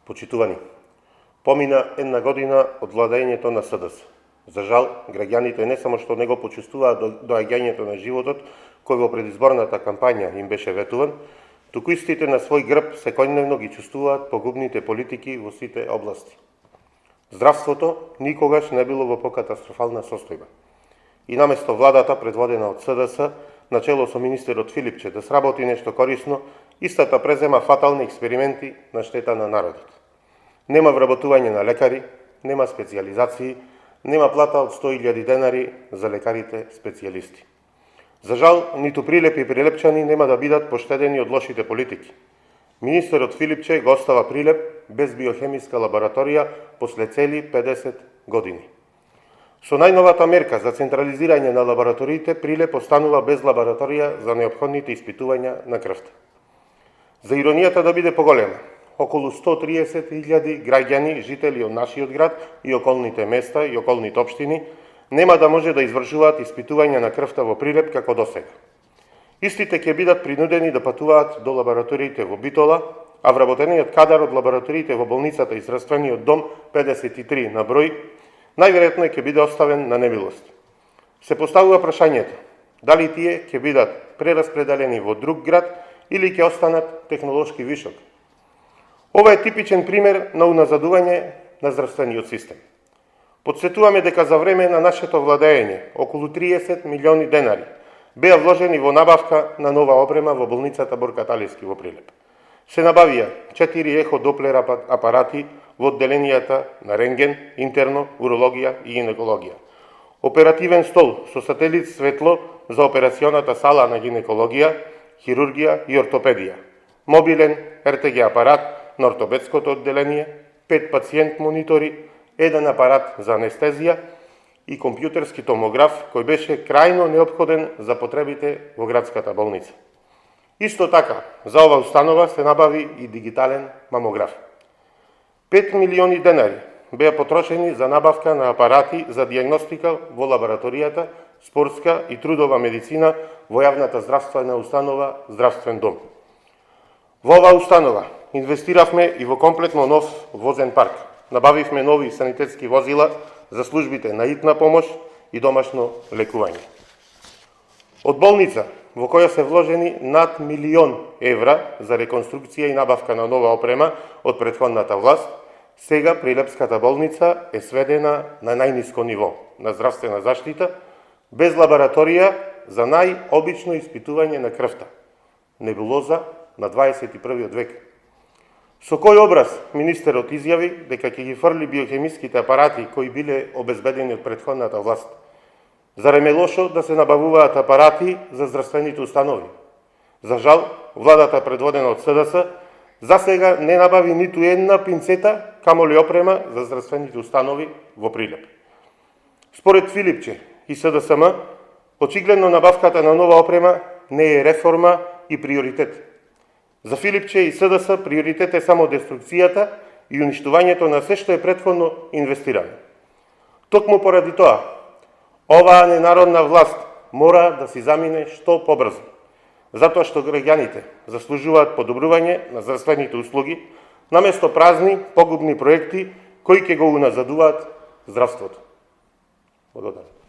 Почитувани, помина една година од владењето на СДС. За жал, граѓаните не само што не го почувствуваат доаѓањето на животот кој во предизборната кампања им беше ветуван, туку истите на свој грб секојдневно ги чувствуваат погубните политики во сите области. Здравството никогаш не било во покатастрофална состојба. И наместо владата, предводена од СДС, начело со министерот Филипче, да сработи нешто корисно, истата презема фатални експерименти на штета на народот. Нема вработување на лекари, нема специјализации, нема плата од 100.000 денари за лекарите специјалисти. За жал, ниту Прилеп и прилепчани нема да бидат поштедени од лошите политики. Министерот Филипче го остава Прилеп без биохемиска лабораторија после цели 50 години. Со најновата мерка за централизирање на лабораториите, Прилеп останува без лабораторија за неопходните испитувања на крвта. За иронијата да биде поголема, околу 130.000 граѓани, жители од нашиот град и околните места и околните општини, нема да може да извршуваат испитувања на крвта во Прилеп како досега. Истите ќе бидат принудени да патуваат до лабораториите во Битола, а вработениот кадар од лабораториите во болницата и здравствениот дом 53 на број, најверојатно ќе биде оставен на немилост. Се поставува прашањето, дали тие ќе бидат прераспределени во друг град или ќе останат технолошки вишок. Ова е типичен пример на уназадување на здравствениот систем. Подсетуваме дека за време на нашето владење околу 30 милиони денари беа вложени во набавка на нова опрема во болницата Борка Талевски во Прилеп. Се набавија 4 ехо-доплер апарати во одделенијата на рентген, интерно, урологија и гинекологија. Оперативен стол со сателит светло за операционата сала на гинекологија, хирургија и ортопедија. Мобилен РТГ апарат на ортопедското одделение, 5 пациент монитори, 1 апарат за анестезија и компјутерски томограф кој беше крајно неопходен за потребите во градската болница. Исто така, за ова установа се набави и дигитален мамограф. 5 милиони денари беа потрошени за набавка на апарати за диагностика во лабораторијата, спортска и трудова медицина во јавната здравствена установа Здравствен дом. Во оваа установа инвестиравме и во комплетно нов возен парк. Набавивме нови санитетски возила за службите на итна помош и домашно лекување. Од болница, во која се вложени над 1 милион евра за реконструкција и набавка на нова опрема од претходната власт, сега Прилепската болница е сведена на најниско ниво на здравствена заштита, без лабораторија за најобично испитување на крвта. Небулоза на 21. век. Со кој образ министерот изјави дека ќе ги фрли биохемиските апарати кои биле обезбедени од претходната власт? Зарем е лошо да се набавуваат апарати за здравствените установи? За жал, владата предводена од СДС за сега не набави ниту една пинцета, камоли опрема за здравствените установи во Прилеп. Според Филипче и СДСМ, очигледно набавката на нова опрема не е реформа и приоритет. За Филипче и СДС приоритет е само деструкцијата и уништувањето на се што е претходно инвестирано. Токму поради тоа, оваа ненародна власт мора да си замине што побрзо, затоа што граѓаните заслужуваат подобрување на здравствените услуги, наместо празни, погубни проекти кои ќе го уназадуваат здравството. Благодарам.